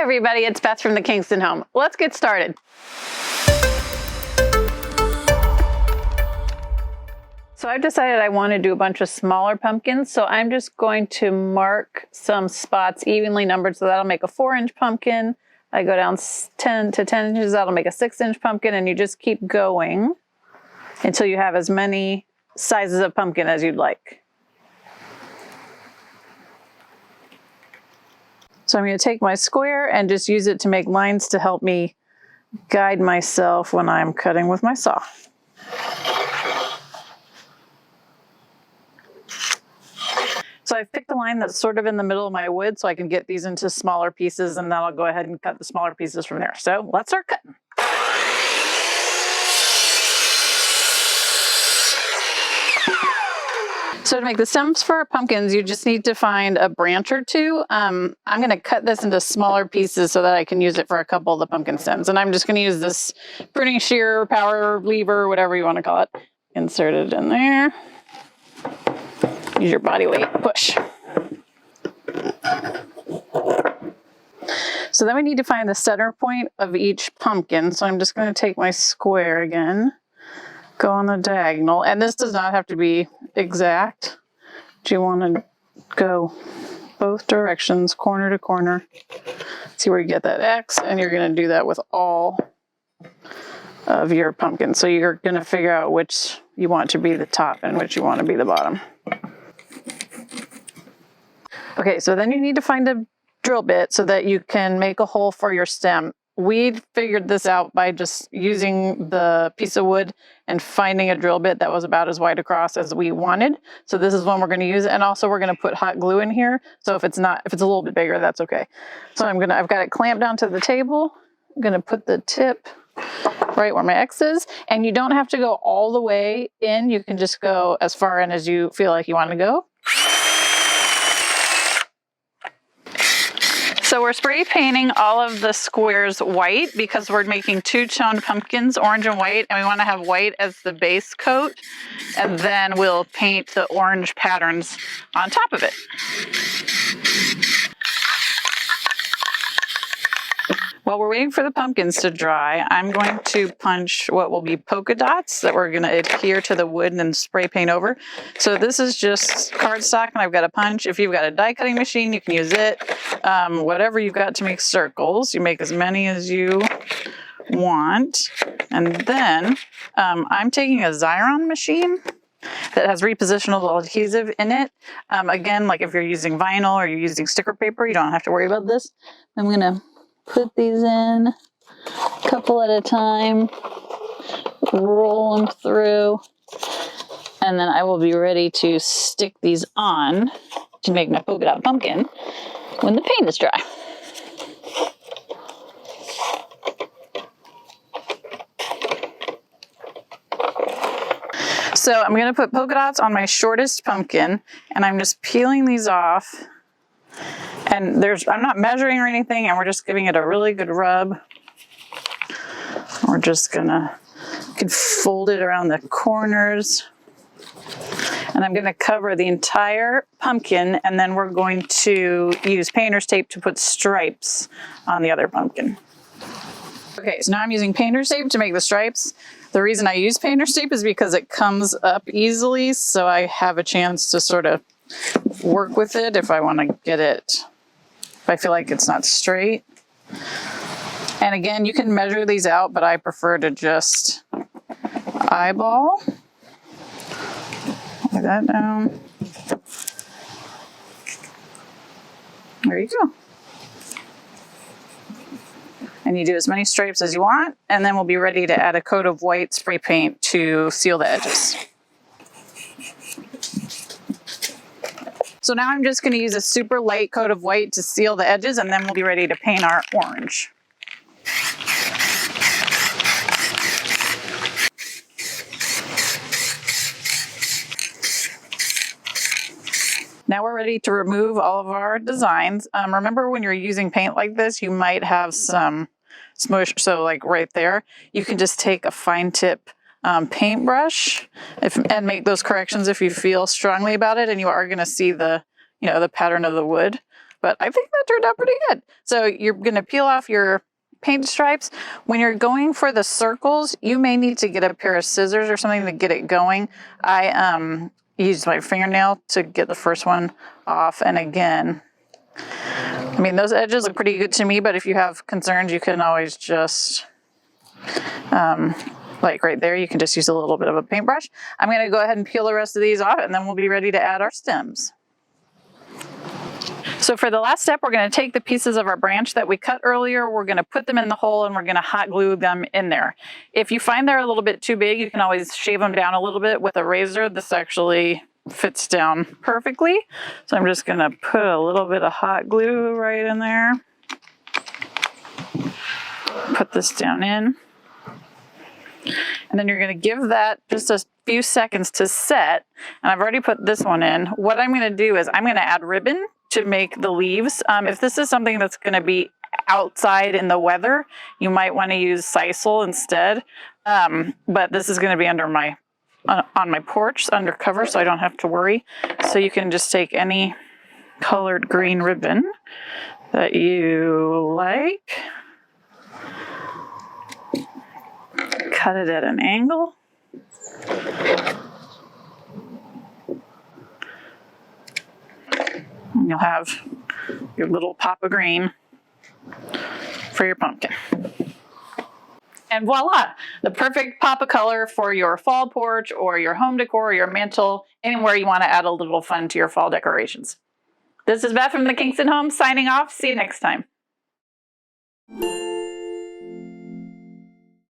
everybody, it's Beth from the Kingston Home. Let's get started. So I've decided I want to do a bunch of smaller pumpkins, so I'm just going to mark some spots evenly numbered, so that'll make a 4-inch pumpkin. I go down 10 to 10 inches, that'll make a 6-inch pumpkin, and you just keep going until you have as many sizes of pumpkin as you'd like. So I'm going to take my square and just use it to make lines to help me guide myself when I'm cutting with my saw. So I've picked a line that's sort of in the middle of my wood so I can get these into smaller pieces, and then I'll go ahead and cut the smaller pieces from there. So let's start cutting. So to make the stems for our pumpkins, you just need to find a branch or two. I'm going to cut this into smaller pieces so that I can use it for a couple of the pumpkin stems. And I'm just going to use this pruning shear, power lever, whatever you want to call it. Insert it in there. Use your body weight, push. So then we need to find the center point of each pumpkin. So I'm just going to take my square again, go on the diagonal, and this does not have to be exact. You want to go both directions, corner to corner. See where you get that X, and you're going to do that with all of your pumpkins. So you're going to figure out which you want to be the top and which you want to be the bottom. Okay, so then you need to find a drill bit so that you can make a hole for your stem. We figured this out by just using the piece of wood and finding a drill bit that was about as wide across as we wanted. So this is one we're going to use, and also we're going to put hot glue in here. So if it's a little bit bigger, that's okay. So I've got it clamped down to the table. I'm going to put the tip right where my X is, and you don't have to go all the way in. You can just go as far in as you feel like you want to go. So we're spray painting all of the squares white because we're making 2-tone pumpkins, orange and white, and we want to have white as the base coat, and then we'll paint the orange patterns on top of it. While we're waiting for the pumpkins to dry, I'm going to punch what will be polka dots that we're going to adhere to the wood and then spray paint over. So this is just cardstock, and I've got a punch. If you've got a die cutting machine, you can use it. Whatever you've got to make circles, you make as many as you want. And then I'm taking a Xyron machine that has repositionable adhesive in it. Again, like if you're using vinyl or you're using sticker paper, you don't have to worry about this. I'm going to put these in a couple at a time, roll them through, and then I will be ready to stick these on to make my polka dot pumpkin when the paint is dry. So I'm going to put polka dots on my shortest pumpkin, and I'm just peeling these off. And I'm not measuring or anything, and we're just giving it a really good rub. We're just gonna fold it around the corners. And I'm gonna cover the entire pumpkin, and then we're going to use painter's tape to put stripes on the other pumpkin. Okay, so now I'm using painter's tape to make the stripes. The reason I use painter's tape is because it comes up easily, so I have a chance to sort of work with it if I want to get it, if I feel like it's not straight. And again, you can measure these out, but I prefer to just eyeball. Lay that down. There you go. And you do as many stripes as you want, and then we'll be ready to add a coat of white spray paint to seal the edges. So now I'm just going to use a super light coat of white to seal the edges, and then we'll be ready to paint our orange. Now we're ready to remove all of our designs. Remember, when you're using paint like this, you might have some smush. So like right there, you can just take a fine tip paintbrush and make those corrections if you feel strongly about it, and you are going to see the, the pattern of the wood. but I think that turned out pretty good. So you're going to peel off your paint stripes. When you're going for the circles, you may need to get a pair of scissors or something to get it going. I used my fingernail to get the first one off, and again, I mean, those edges look pretty good to me, but if you have concerns, you can always just, like right there, you can just use a little bit of a paintbrush. I'm going to go ahead and peel the rest of these off, and then we'll be ready to add our stems. So for the last step, we're going to take the pieces of our branch that we cut earlier, we're going to put them in the hole, and we're going to hot glue them in there. If you find they're a little bit too big, you can always shave them down a little bit with a razor. This actually fits down perfectly. So I'm just going to put a little bit of hot glue right in there. Put this down in. And then you're going to give that just a few seconds to set. And I've already put this one in. What I'm going to do is I'm going to add ribbon to make the leaves. If this is something that's going to be outside in the weather, you might want to use sisal instead. But this is going to be under my on my porch under cover, so I don't have to worry. So you can just take any colored green ribbon that you like, cut it at an angle, and you'll have your little pop of green for your pumpkin. And voila, the perfect pop of color for your fall porch or your home decor or your mantle, anywhere you want to add a little fun to your fall decorations. This is Beth from the Kingston Home signing off. See you next time.